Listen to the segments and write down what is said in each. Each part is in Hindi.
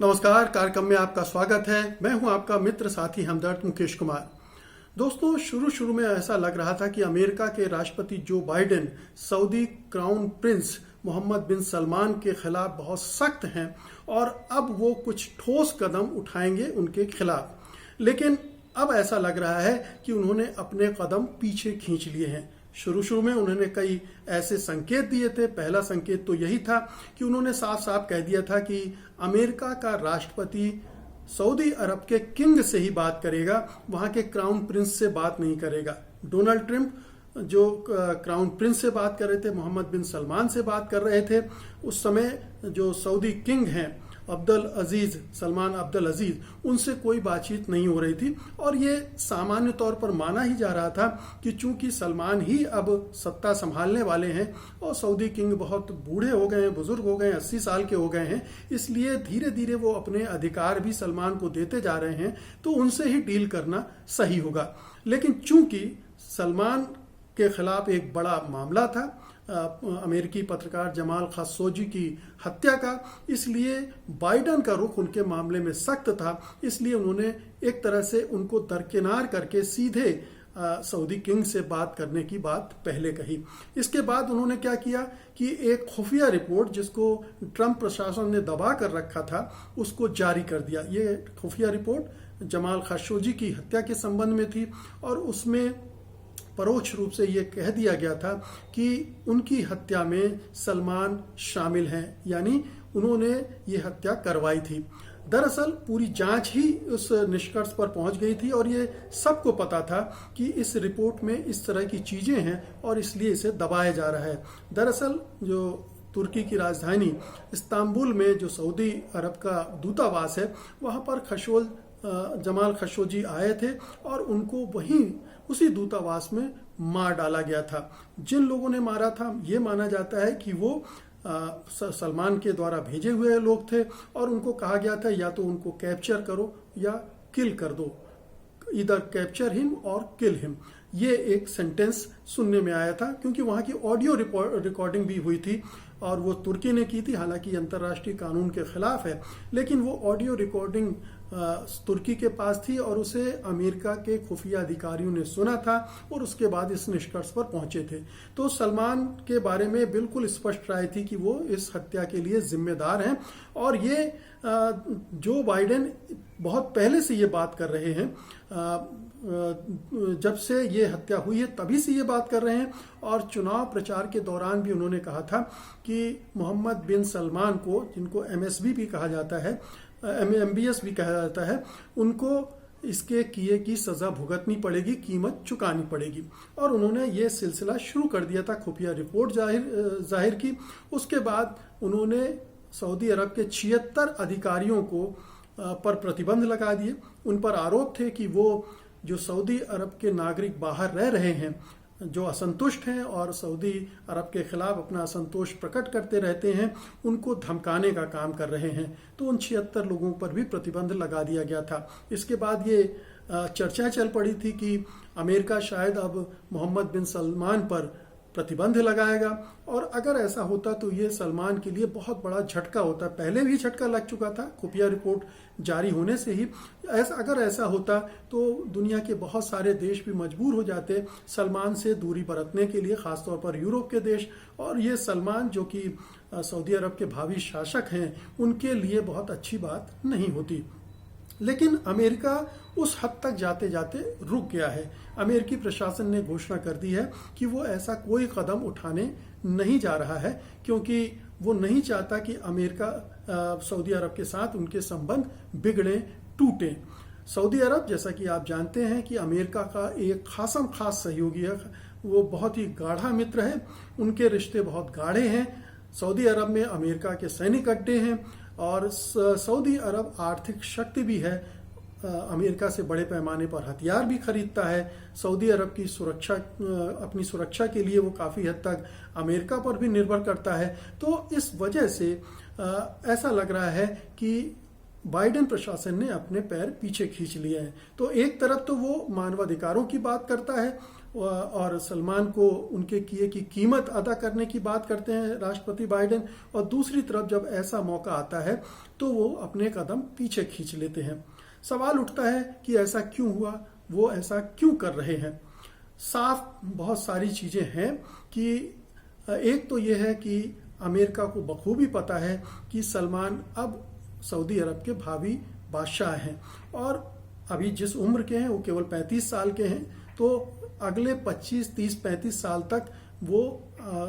नमस्कार। कार्यक्रम में आपका स्वागत है। मैं हूं आपका मित्र साथी हमदर्द मुकेश कुमार। दोस्तों, शुरू में ऐसा लग रहा था कि अमेरिका के राष्ट्रपति Joe Biden Saudi crown prince Mohammed bin Salman के खिलाफ बहुत सख्त हैं और अब वो कुछ ठोस कदम उठाएंगे उनके खिलाफ। लेकिन अब ऐसा लग रहा है कि उन्होंने अपने कदम पीछे खींच लिए हैं। शुरू में उन्होंने कई ऐसे संकेत दिए थे। पहला संकेत तो यही था कि उन्होंने साफ साफ कह दिया था कि अमेरिका का राष्ट्रपति सऊदी अरब के किंग से ही बात करेगा, वहां के क्राउन प्रिंस से बात नहीं करेगा। डोनाल्ड ट्रंप जो क्राउन प्रिंस से बात कर रहे थे, मोहम्मद बिन सलमान से बात कर रहे थे, उस समय जो सऊदी किंग हैं सलमान अब्दुल अजीज, उनसे कोई बातचीत नहीं हो रही थी। और ये सामान्य तौर पर माना ही जा रहा था कि चूंकि सलमान ही अब सत्ता संभालने वाले हैं और सऊदी किंग बहुत बूढ़े हो गए हैं, बुजुर्ग हो गए हैं, 80 साल के हो गए हैं, इसलिए धीरे धीरे वो अपने अधिकार भी सलमान को देते जा रहे हैं, तो उनसे ही डील करना सही होगा। लेकिन चूंकि सलमान के खिलाफ एक बड़ा मामला था अमेरिकी पत्रकार जमाल खशोगी की हत्या का, इसलिए बाइडेन का रुख उनके मामले में सख्त था। इसलिए उन्होंने एक तरह से उनको दरकिनार करके सीधे सऊदी किंग से बात करने की बात पहले कही। इसके बाद उन्होंने क्या किया कि एक खुफिया रिपोर्ट जिसको ट्रंप प्रशासन ने दबा कर रखा था, उसको जारी कर दिया। ये खुफिया रिपोर्ट जमाल खशोगी की हत्या के संबंध में थी और उसमें परोक्ष रूप से ये कह दिया गया था कि उनकी हत्या में सलमान शामिल हैं, यानी उन्होंने ये हत्या करवाई थी। दरअसल पूरी जांच ही उस निष्कर्ष पर पहुंच गई थी और ये सबको पता था कि इस रिपोर्ट में इस तरह की चीजें हैं और इसलिए इसे दबाया जा रहा है। दरअसल जो तुर्की की राजधानी इस्तांबुल में जो सऊदी अरब का दूतावास है, वहां पर जमाल खशोगी आए थे और उनको वहीं उसी दूतावास में मार डाला गया था। जिन लोगों ने मारा था, ये माना जाता है कि वो सलमान के द्वारा भेजे हुए लोग थे और उनको कहा गया था या तो उनको कैप्चर करो या किल कर दो, इधर कैप्चर हिम और किल हिम। ये एक सेंटेंस सुनने में आया था क्योंकि वहां की ऑडियो रिकॉर्डिंग भी हुई थी और वो तुर्की ने की थी, हालांकि अंतर्राष्ट्रीय कानून के खिलाफ है, लेकिन वो ऑडियो रिकॉर्डिंग तुर्की के पास थी और उसे अमेरिका के खुफिया अधिकारियों ने सुना था और उसके बाद इस निष्कर्ष पर पहुंचे थे। तो सलमान के बारे में बिल्कुल स्पष्ट राय थी कि वो इस हत्या के लिए जिम्मेदार हैं और ये जो बाइडेन बहुत पहले से ये बात कर रहे हैं, जब से ये हत्या हुई है तभी से ये बात कर रहे हैं और चुनाव प्रचार के दौरान भी उन्होंने कहा था कि मोहम्मद बिन सलमान को, जिनको MSB भी कहा जाता है, MBS भी कहा जाता है, उनको इसके किए की सजा भुगतनी पड़ेगी, कीमत चुकानी पड़ेगी। और उन्होंने ये सिलसिला शुरू कर दिया था, खुफिया रिपोर्ट जाहिर की। उसके बाद उन्होंने सऊदी अरब के 76 अधिकारियों को पर प्रतिबंध लगा दिए। उन पर आरोप थे कि वो जो सऊदी अरब के नागरिक बाहर रह रहे हैं, जो असंतुष्ट हैं और सऊदी अरब के खिलाफ अपना असंतोष प्रकट करते रहते हैं, उनको धमकाने का काम कर रहे हैं। तो उन 76 लोगों पर भी प्रतिबंध लगा दिया गया था। इसके बाद ये चर्चा चल पड़ी थी कि अमेरिका शायद अब मोहम्मद बिन सलमान पर प्रतिबंध लगाएगा और अगर ऐसा होता तो ये सलमान के लिए बहुत बड़ा झटका होता। पहले भी झटका लग चुका था खुफिया रिपोर्ट जारी होने से ही। अगर ऐसा होता तो दुनिया के बहुत सारे देश भी मजबूर हो जाते सलमान से दूरी बरतने के लिए, खासतौर पर यूरोप के देश। और ये सलमान जो कि सऊदी अरब के भावी शासक हैं, उनके लिए बहुत अच्छी बात नहीं होती। लेकिन अमेरिका उस हद तक जाते जाते रुक गया है। अमेरिकी प्रशासन ने घोषणा कर दी है कि वो ऐसा कोई कदम उठाने नहीं जा रहा है क्योंकि वो नहीं चाहता कि अमेरिका सऊदी अरब के साथ उनके संबंध बिगड़े, टूटे। सऊदी अरब, जैसा कि आप जानते हैं, कि अमेरिका का एक खास सहयोगी है, वो बहुत ही गाढ़ा मित्र है, उनके रिश्ते बहुत गाढ़े हैं। सऊदी अरब में अमेरिका के सैनिक अड्डे हैं और सऊदी अरब आर्थिक शक्ति भी है, अमेरिका से बड़े पैमाने पर हथियार भी खरीदता है। सऊदी अरब की सुरक्षा, अपनी सुरक्षा के लिए वो काफ़ी हद तक अमेरिका पर भी निर्भर करता है। तो इस वजह से ऐसा लग रहा है कि बाइडेन प्रशासन ने अपने पैर पीछे खींच लिए हैं। तो एक तरफ तो वो मानवाधिकारों की बात करता है और सलमान को उनके किए की कीमत अदा करने की बात करते हैं राष्ट्रपति बाइडेन, और दूसरी तरफ जब ऐसा मौका आता है तो वो अपने कदम पीछे खींच लेते हैं। सवाल उठता है कि ऐसा क्यों हुआ, वो ऐसा क्यों कर रहे हैं। साफ बहुत सारी चीजें हैं कि एक तो ये है कि अमेरिका को बखूबी पता है कि सलमान अब सऊदी अरब के भावी बादशाह हैं और अभी जिस उम्र के हैं वो केवल 35 साल के हैं, तो अगले 25, 30, 35 साल तक वो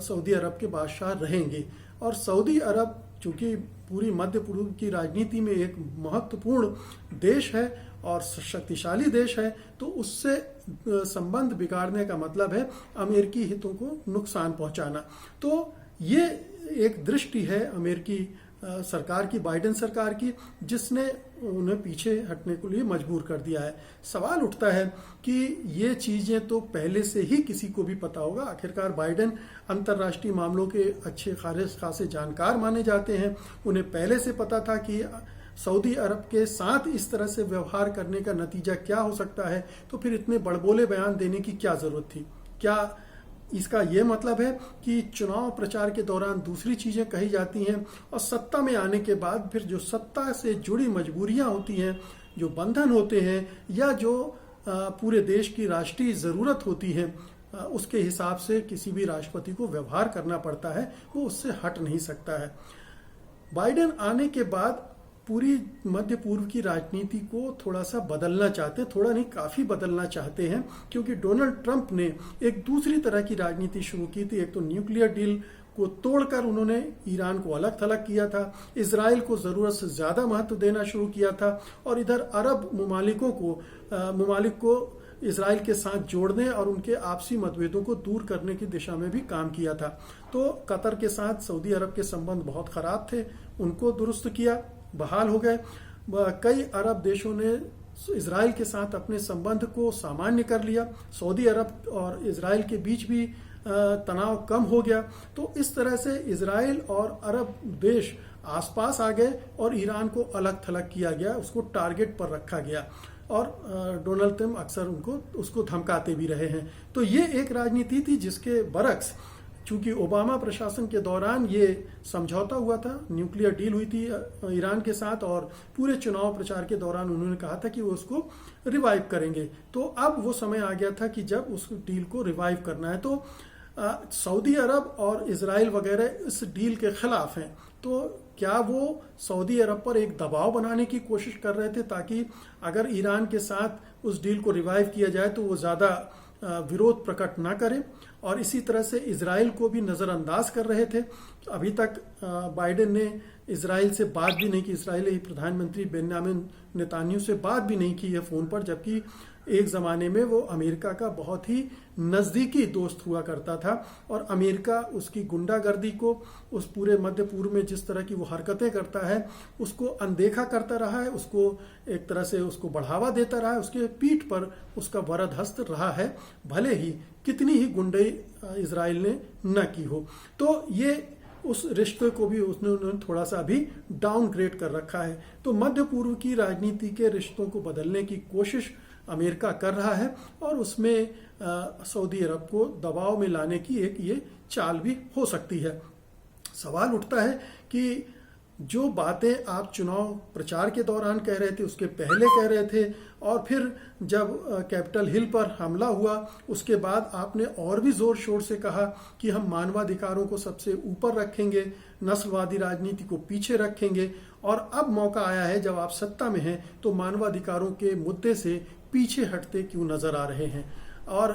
सऊदी अरब के बादशाह रहेंगे। और सऊदी अरब चूंकि पूरी मध्य पूर्व की राजनीति में एक महत्वपूर्ण देश है और शक्तिशाली देश है, तो उससे संबंध बिगाड़ने का मतलब है अमेरिकी हितों को नुकसान पहुंचाना। तो ये एक दृष्टि है अमेरिकी सरकार की, बाइडेन सरकार की, जिसने उन्हें पीछे हटने के लिए मजबूर कर दिया है। सवाल उठता है कि ये चीजें तो पहले से ही किसी को भी पता होगा। आखिरकार बाइडेन अंतर्राष्ट्रीय मामलों के अच्छे खासे जानकार माने जाते हैं। उन्हें पहले से पता था कि सऊदी अरब के साथ इस तरह से व्यवहार करने का नतीजा क्या हो सकता है, तो फिर इतने बड़बोले बयान देने की क्या जरूरत थी। क्या इसका यह मतलब है कि चुनाव प्रचार के दौरान दूसरी चीजें कही जाती हैं और सत्ता में आने के बाद फिर जो सत्ता से जुड़ी मजबूरियां होती हैं, जो बंधन होते हैं, या जो पूरे देश की राष्ट्रीय जरूरत होती है, उसके हिसाब से किसी भी राष्ट्रपति को व्यवहार करना पड़ता है, वो उससे हट नहीं सकता है। बाइडेन आने के बाद पूरी मध्य पूर्व की राजनीति को थोड़ा सा बदलना चाहते हैं, थोड़ा नहीं काफी बदलना चाहते हैं, क्योंकि डोनाल्ड ट्रंप ने एक दूसरी तरह की राजनीति शुरू की थी। एक तो न्यूक्लियर डील को तोड़कर उन्होंने ईरान को अलग थलग किया था, इजराइल को जरूरत से ज्यादा महत्व देना शुरू किया था, और इधर अरब ममालिक को इजराइल के साथ जोड़ने और उनके आपसी मतभेदों को दूर करने की दिशा में भी काम किया था। तो कतर के साथ सऊदी अरब के संबंध बहुत खराब थे, उनको दुरुस्त किया, बहाल हो गए। कई अरब देशों ने इजराइल के साथ अपने संबंध को सामान्य कर लिया, सऊदी अरब और इजराइल के बीच भी तनाव कम हो गया। तो इस तरह से इजराइल और अरब देश आसपास आ गए और ईरान को अलग थलग किया गया, उसको टारगेट पर रखा गया, और डोनाल्ड ट्रंप अक्सर उसको धमकाते भी रहे हैं। तो ये एक राजनीति थी जिसके बरक्स चूंकि ओबामा प्रशासन के दौरान ये समझौता हुआ था, न्यूक्लियर डील हुई थी ईरान के साथ, और पूरे चुनाव प्रचार के दौरान उन्होंने कहा था कि वो उसको रिवाइव करेंगे। तो अब वो समय आ गया था कि जब उस डील को रिवाइव करना है। तो सऊदी अरब और इजराइल वगैरह इस डील के खिलाफ हैं। तो क्या वो सऊदी अरब पर एक दबाव बनाने की कोशिश कर रहे थे ताकि अगर ईरान के साथ उस डील को रिवाइव किया जाए तो वो ज्यादा विरोध प्रकट ना करें, और इसी तरह से इजराइल को भी नजरअंदाज कर रहे थे। अभी तक बाइडेन ने इजराइल से बात भी नहीं की, इजरायली प्रधानमंत्री बेंजामिन नेतान्याहू से बात भी नहीं की है फोन पर, जबकि एक जमाने में वो अमेरिका का बहुत ही नजदीकी दोस्त हुआ करता था, और अमेरिका उसकी गुंडागर्दी को, उस पूरे मध्य पूर्व में जिस तरह की वो हरकतें करता है, उसको अनदेखा करता रहा है, उसको एक तरह से उसको बढ़ावा देता रहा है, उसके पीठ पर उसका वरद हस्त रहा है, भले ही कितनी ही गुंडई इजराइल ने न की हो। तो ये उस रिश्ते को भी उन्होंने थोड़ा सा अभी डाउनग्रेड कर रखा है। तो मध्य पूर्व की राजनीति के रिश्तों को बदलने की कोशिश अमेरिका कर रहा है, और उसमें सऊदी अरब को दबाव में लाने की एक ये चाल भी हो सकती है। सवाल उठता है कि जो बातें आप चुनाव प्रचार के दौरान कह रहे थे, उसके पहले कह रहे थे, और फिर जब कैपिटल हिल पर हमला हुआ उसके बाद आपने और भी जोर शोर से कहा कि हम मानवाधिकारों को सबसे ऊपर रखेंगे, नस्लवादी राजनीति को पीछे रखेंगे, और अब मौका आया है जब आप सत्ता में हैं तो मानवाधिकारों के मुद्दे से पीछे हटते क्यों नजर आ रहे हैं। और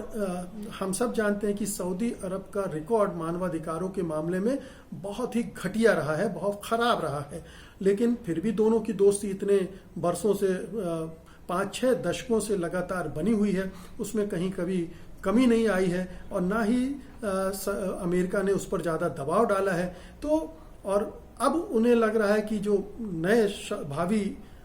हम सब जानते हैं कि सऊदी अरब का रिकॉर्ड मानवाधिकारों के मामले में बहुत ही घटिया रहा है, बहुत खराब रहा है, लेकिन फिर भी दोनों की दोस्ती इतने बरसों से 5-6 दशकों से लगातार बनी हुई है, उसमें कहीं कभी कमी नहीं आई है, और ना ही अमेरिका ने उस पर ज्यादा दबाव डाला है। तो और अब उन्हें लग रहा है कि जो नए भावी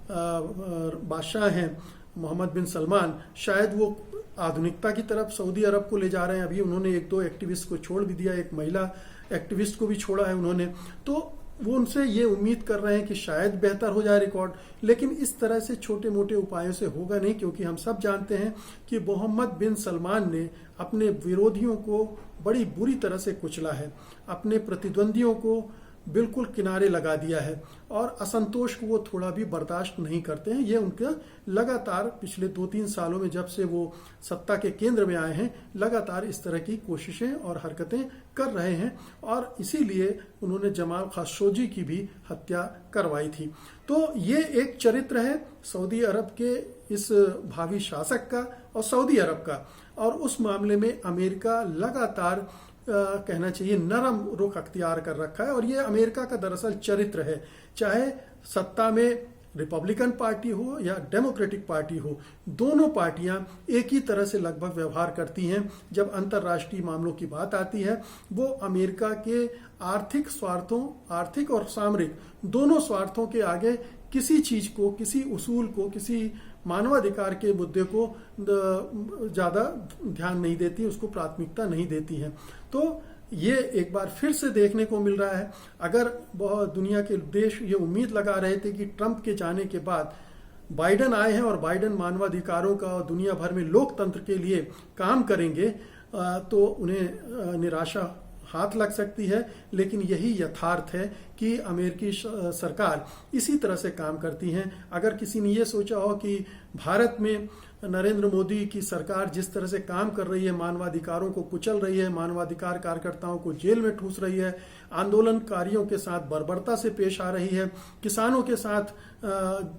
बादशाह हैं मोहम्मद बिन सलमान, शायद वो आधुनिकता की तरफ सऊदी अरब को ले जा रहे हैं। अभी उन्होंने 1-2 एक्टिविस्ट को छोड़ भी दिया, एक महिला एक्टिविस्ट को भी छोड़ा है उन्होंने। तो वो उनसे ये उम्मीद कर रहे हैं कि शायद बेहतर हो जाए रिकॉर्ड, लेकिन इस तरह से छोटे मोटे उपायों से होगा नहीं, क्योंकि हम सब जानते हैं कि मोहम्मद बिन सलमान ने अपने विरोधियों को बड़ी बुरी तरह से कुचला है, अपने प्रतिद्वंदियों को बिल्कुल किनारे लगा दिया है और असंतोष को वो थोड़ा भी बर्दाश्त नहीं करते हैं। ये उनका लगातार पिछले 2-3 सालों में जब से वो सत्ता के केंद्र में आए हैं, लगातार इस तरह की कोशिशें और हरकतें कर रहे हैं और इसीलिए उन्होंने जमाल खशोगी की भी हत्या करवाई थी। तो ये एक चरित्र है सऊदी अरब के इस भावी शासक का और सऊदी अरब का, और उस मामले में अमेरिका लगातार कहना चाहिए नरम रुख अख्तियार कर रखा है। और ये अमेरिका का दरअसल चरित्र है, चाहे सत्ता में रिपब्लिकन पार्टी हो या डेमोक्रेटिक पार्टी हो, दोनों पार्टियां एक ही तरह से लगभग व्यवहार करती हैं। जब अंतर्राष्ट्रीय मामलों की बात आती है, वो अमेरिका के आर्थिक स्वार्थों, आर्थिक और सामरिक दोनों स्वार्थों के आगे किसी चीज को, किसी उसूल को, किसी मानवाधिकार के मुद्दे को ज्यादा ध्यान नहीं देती, उसको प्राथमिकता नहीं देती है। तो ये एक बार फिर से देखने को मिल रहा है। अगर बहुत दुनिया के देश ये उम्मीद लगा रहे थे कि ट्रंप के जाने के बाद बाइडेन आए हैं और बाइडेन मानवाधिकारों का और दुनिया भर में लोकतंत्र के लिए काम करेंगे, तो उन्हें निराशा हाथ लग सकती है। लेकिन यही यथार्थ है कि अमेरिकी सरकार इसी तरह से काम करती है। अगर किसी ने ये सोचा हो कि भारत में नरेंद्र मोदी की सरकार जिस तरह से काम कर रही है, मानवाधिकारों को कुचल रही है, मानवाधिकार कार्यकर्ताओं को जेल में ठूस रही है, आंदोलनकारियों के साथ बर्बरता से पेश आ रही है, किसानों के साथ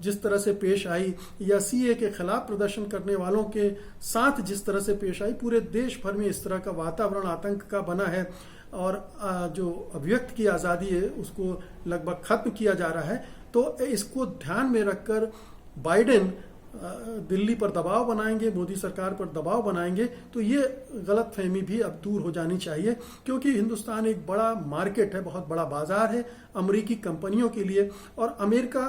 जिस तरह से पेश आई, या सीए के खिलाफ प्रदर्शन करने वालों के साथ जिस तरह से पेश आई, पूरे देश भर में इस तरह का वातावरण आतंक का बना है और जो अभिव्यक्त की आज़ादी है उसको लगभग खत्म किया जा रहा है। तो इसको ध्यान में रखकर बाइडेन दिल्ली पर दबाव बनाएंगे, मोदी सरकार पर दबाव बनाएंगे, तो ये गलतफहमी भी अब दूर हो जानी चाहिए। क्योंकि हिंदुस्तान एक बड़ा मार्केट है, बहुत बड़ा बाजार है अमेरिकी कंपनियों के लिए, और अमेरिका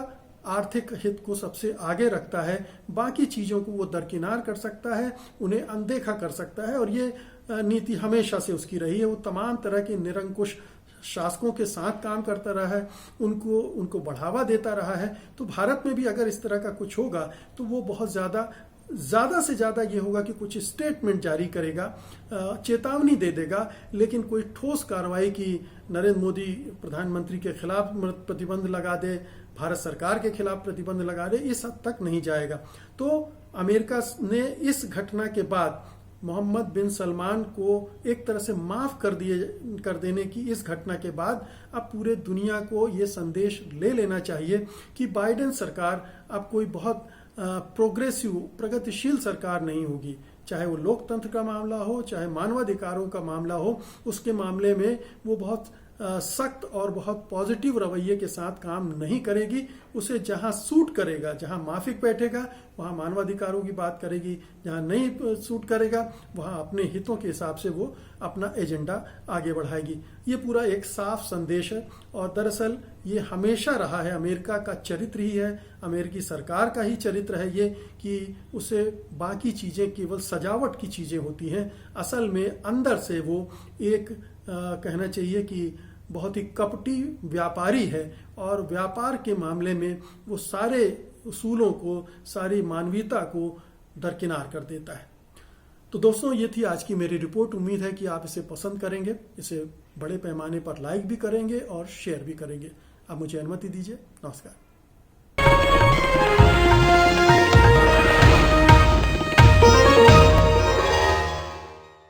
आर्थिक हित को सबसे आगे रखता है। बाकी चीजों को वो दरकिनार कर सकता है, उन्हें अनदेखा कर सकता है, और ये नीति हमेशा से उसकी रही है। वो तमाम तरह के निरंकुश शासकों के साथ काम करता रहा है, उनको बढ़ावा देता रहा है। तो भारत में भी अगर इस तरह का कुछ होगा तो वो बहुत ज्यादा से ज्यादा ये होगा कि कुछ स्टेटमेंट जारी करेगा, चेतावनी दे देगा, लेकिन कोई ठोस कार्रवाई की नरेंद्र मोदी प्रधानमंत्री के खिलाफ प्रतिबंध लगा दे, भारत सरकार के खिलाफ प्रतिबंध लगा दे, इस हद तक नहीं जाएगा। तो अमेरिका ने इस घटना के बाद मोहम्मद बिन सलमान को एक तरह से माफ कर देने की इस घटना के बाद अब पूरे दुनिया को ये संदेश ले लेना चाहिए कि बाइडेन सरकार अब कोई बहुत प्रोग्रेसिव, प्रगतिशील सरकार नहीं होगी। चाहे वो लोकतंत्र का मामला हो, चाहे मानवाधिकारों का मामला हो, उसके मामले में वो बहुत सख्त और बहुत पॉजिटिव रवैये के साथ काम नहीं करेगी। उसे जहां सूट करेगा, जहां माफिक बैठेगा, वहां मानवाधिकारों की बात करेगी, जहां नहीं सूट करेगा वहां अपने हितों के हिसाब से वो अपना एजेंडा आगे बढ़ाएगी। ये पूरा एक साफ संदेश है, और दरअसल ये हमेशा रहा है, अमेरिका का चरित्र ही है, अमेरिकी सरकार का ही चरित्र है ये, कि उसे बाकी चीजें केवल सजावट की चीजें होती हैं। असल में अंदर से वो एक कहना चाहिए कि बहुत ही कपटी व्यापारी है, और व्यापार के मामले में वो सारे उसूलों को, सारी मानवीयता को दरकिनार कर देता है। तो दोस्तों, ये थी आज की मेरी रिपोर्ट। उम्मीद है कि आप इसे पसंद करेंगे, इसे बड़े पैमाने पर लाइक भी करेंगे और शेयर भी करेंगे। अब मुझे अनुमति दीजिए। नमस्कार।